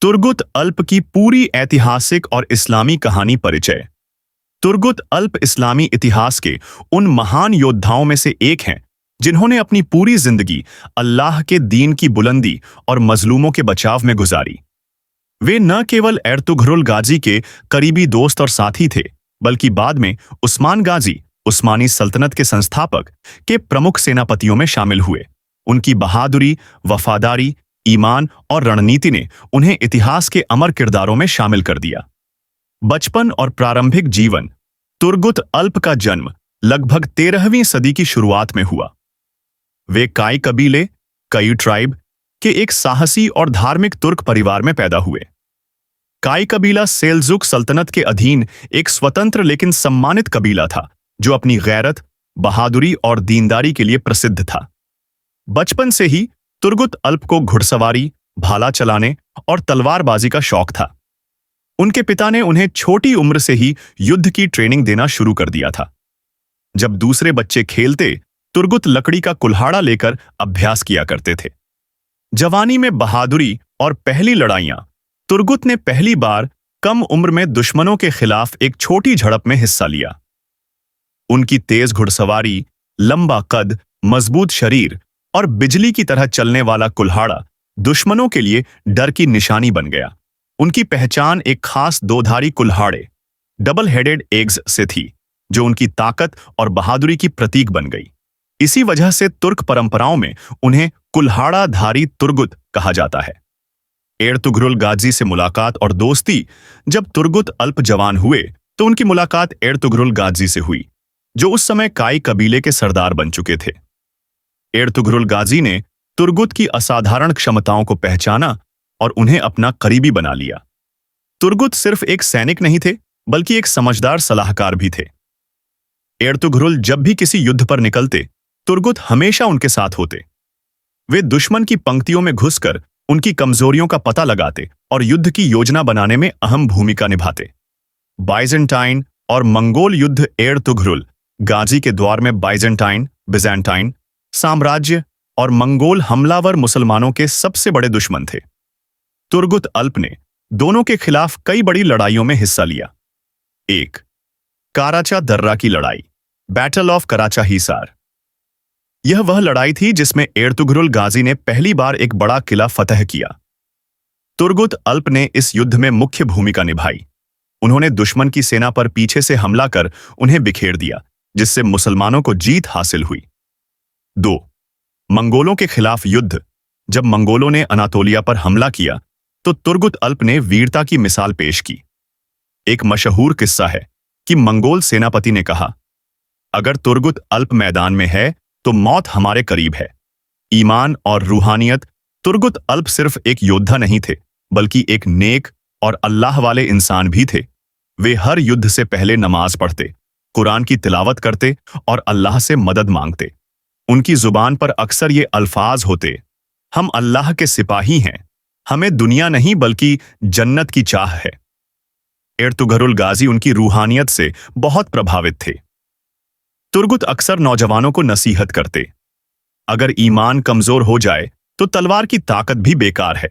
Turgut अल्प की पूरी ऐतिहासिक और इस्लामी कहानी परिचय। तुर्गुत अल्प इस्लामी इतिहास के उन महान योद्धाओं में से एक हैं जिन्होंने अपनी पूरी जिंदगी अल्लाह के दीन की बुलंदी और मजलूमों के बचाव में गुजारी। वे न केवल एर्तुघरुल गाजी के करीबी दोस्त और साथी थे, बल्कि बाद में उस्मान गाजी, उस्मानी सल्तनत के संस्थापक, के प्रमुख सेनापतियों में शामिल हुए। उनकी बहादुरी, वफादारी, ईमान और रणनीति ने उन्हें इतिहास के अमर किरदारों में शामिल कर दिया। बचपन और प्रारंभिक जीवन। तुर्गुत अल्प का जन्म लगभग 13वीं सदी की शुरुआत में हुआ। वे काई कबीले, कई ट्राइब के एक साहसी और धार्मिक तुर्क परिवार में पैदा हुए। काई कबीला सेल्जुक सल्तनत के अधीन एक स्वतंत्र लेकिन सम्मानित कबीला था, जो अपनी गैरत, बहादुरी और दीनदारी के लिए प्रसिद्ध था। बचपन से ही तुर्गुत अल्प को घुड़सवारी, भाला चलाने और तलवारबाजी का शौक था। उनके पिता ने उन्हें छोटी उम्र से ही युद्ध की ट्रेनिंग देना शुरू कर दिया था। जब दूसरे बच्चे खेलते, तुर्गुत लकड़ी का कुल्हाड़ा लेकर अभ्यास किया करते थे। जवानी में बहादुरी और पहली लड़ाइयां। तुर्गुत ने पहली बार कम उम्र में दुश्मनों के खिलाफ एक छोटी झड़प में हिस्सा लिया। उनकी तेज घुड़सवारी, लंबा कद, मजबूत शरीर और बिजली की तरह चलने वाला कुल्हाड़ा दुश्मनों के लिए डर की निशानी बन गया। उनकी पहचान एक खास दोधारी कुल्हाड़े, डबल हेडेड एग्स से थी, जो उनकी ताकत और बहादुरी की प्रतीक बन गई। इसी वजह से तुर्क परंपराओं में उन्हें कुल्हाड़ाधारी तुर्गुत कहा जाता है। एर्तुघरुल गाजी से मुलाकात और दोस्ती। जब तुर्गुत अल्प जवान हुए तो उनकी मुलाकात एर्तुघरुल गाजी से हुई, जो उस समय काई कबीले के सरदार बन चुके थे। एर्तुघरुल गाजी ने तुर्गुत की असाधारण क्षमताओं को पहचाना और उन्हें अपना करीबी बना लिया। तुर्गुत सिर्फ एक सैनिक नहीं थे, बल्कि एक समझदार सलाहकार भी थे। एर्तुघरुल जब भी किसी युद्ध पर निकलते, तुर्गुत हमेशा उनके साथ होते। वे दुश्मन की पंक्तियों में घुसकर उनकी कमजोरियों का पता लगाते और युद्ध की योजना बनाने में अहम भूमिका निभाते। बाइजेंटाइन और मंगोल युद्ध। एर्तुघरुल गाजी के द्वार में बिजेंटाइन साम्राज्य और मंगोल हमलावर मुसलमानों के सबसे बड़े दुश्मन थे। तुर्गुत अल्प ने दोनों के खिलाफ कई बड़ी लड़ाइयों में हिस्सा लिया। 1. काराचा दर्रा की लड़ाई, बैटल ऑफ कराचा हिसार। यह वह लड़ाई थी जिसमें एर्तुघरुल गाजी ने पहली बार एक बड़ा किला फतह किया। तुर्गुत अल्प ने इस युद्ध में मुख्य भूमिका निभाई। उन्होंने दुश्मन की सेना पर पीछे से हमला कर उन्हें बिखेर दिया, जिससे मुसलमानों को जीत हासिल हुई। 2. मंगोलों के खिलाफ युद्ध। जब मंगोलों ने अनातोलिया पर हमला किया तो तुर्गुत अल्प ने वीरता की मिसाल पेश की। एक मशहूर किस्सा है कि मंगोल सेनापति ने कहा, अगर तुर्गुत अल्प मैदान में है तो मौत हमारे करीब है। ईमान और रूहानियत। तुर्गुत अल्प सिर्फ एक योद्धा नहीं थे, बल्कि एक नेक और अल्लाह वाले इंसान भी थे। वे हर युद्ध से पहले नमाज पढ़ते, कुरान की तिलावत करते और अल्लाह से मदद मांगते। उनकी जुबान पर अक्सर ये अल्फाज होते, हम अल्लाह के सिपाही हैं, हमें दुनिया नहीं बल्कि जन्नत की चाह है। एर्तुघरुल गाजी उनकी रूहानियत से बहुत प्रभावित थे। तुर्गुत अक्सर नौजवानों को नसीहत करते, अगर ईमान कमजोर हो जाए तो तलवार की ताकत भी बेकार है।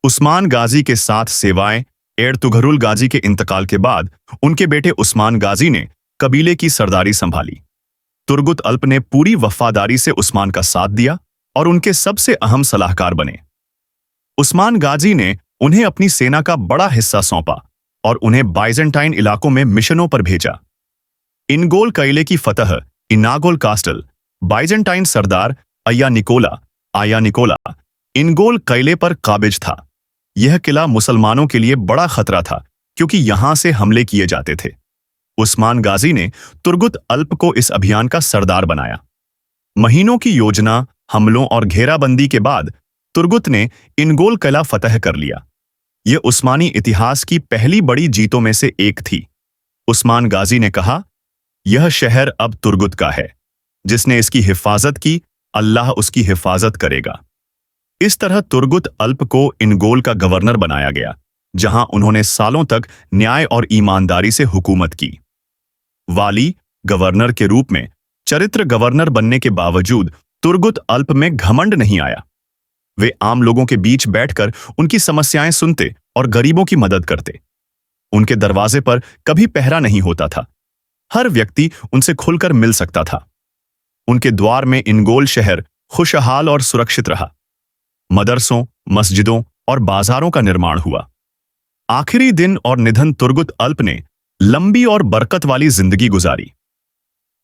उस्मान गाजी के साथ सेवाएं। एर्तुघरुल गाजी के इंतकाल के बाद उनके बेटे उस्मान गाजी ने कबीले की सरदारी संभाली। तुर्गुत अल्प ने पूरी वफादारी से उस्मान का साथ दिया और उनके सबसे अहम सलाहकार बने। उस्मान गाजी ने उन्हें अपनी सेना का बड़ा हिस्सा सौंपा और उन्हें बाइजेंटाइन इलाकों में मिशनों पर भेजा। इनगोल किले की फतह, इनागोल कास्टल। बाइजेंटाइन सरदार आया निकोला इनगोल किले पर काबिज था। यह किला मुसलमानों के लिए बड़ा खतरा था, क्योंकि यहां से हमले किए जाते थे। उस्मान गाजी ने तुर्गुत अल्प को इस अभियान का सरदार बनाया। महीनों की योजना, हमलों और घेराबंदी के बाद तुर्गुत ने इनगोल किला फतह कर लिया। यह उस्मानी इतिहास की पहली बड़ी जीतों में से एक थी। उस्मान गाजी ने कहा, यह शहर अब तुर्गुत का है। जिसने इसकी हिफाजत की, अल्लाह उसकी हिफाजत करेगा। इस तरह तुर्गुत अल्प को इनगोल का गवर्नर बनाया गया, जहां उन्होंने सालों तक न्याय और ईमानदारी से हुकूमत की। वाली, गवर्नर के रूप में चरित्र गवर्नर बनने के बावजूद तुर्गुत अल्प में घमंड नहीं आया। वे आम लोगों के बीच बैठकर उनकी समस्याएं सुनते और गरीबों की मदद करते। उनके दरवाजे पर कभी पहरा नहीं होता था। हर व्यक्ति उनसे खुलकर मिल सकता था। उनके द्वार में इनगोल शहर खुशहाल और सुरक्षित रहा। मदरसों, मस्जिदों और बाजारों का निर्माण हुआ। आखिरी दिन और निधन तुर्गुत अल्प ने लंबी और बरकत वाली जिंदगी गुजारी।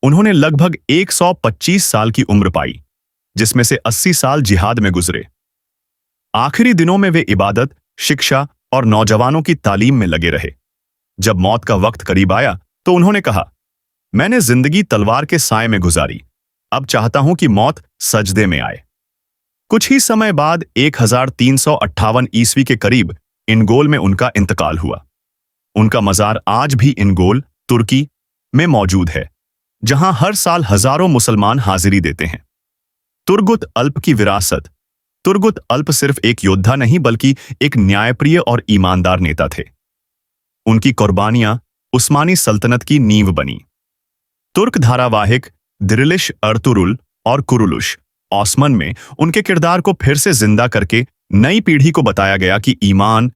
उन्होंने लगभग 125 साल की उम्र पाई, जिसमें से 80 साल जिहाद में गुजरे। आखिरी दिनों में वे इबादत, शिक्षा और नौजवानों की तालीम में लगे रहे। जब मौत का वक्त करीब आया तो उन्होंने कहा, मैंने जिंदगी तलवार के साए में गुजारी, अब चाहता हूं कि मौत सजदे में आए। कुछ ही समय बाद 1358 ईस्वी के करीब इनगोल में उनका इंतकाल हुआ। उनका मजार आज भी इनगोल, तुर्की में मौजूद है, जहां हर साल हजारों मुसलमान हाजिरी देते हैं। तुर्गुत अल्प की विरासत। तुर्गुत अल्प सिर्फ एक योद्धा नहीं बल्कि एक न्यायप्रिय और ईमानदार नेता थे। उनकी कुर्बानियां उस्मानी सल्तनत की नींव बनी। तुर्क धारावाहिक दिरिलिश अर्तुरुल और कुरुलुश ओस्मान में उनके किरदार को फिर से जिंदा करके नई पीढ़ी को बताया गया कि ईमान,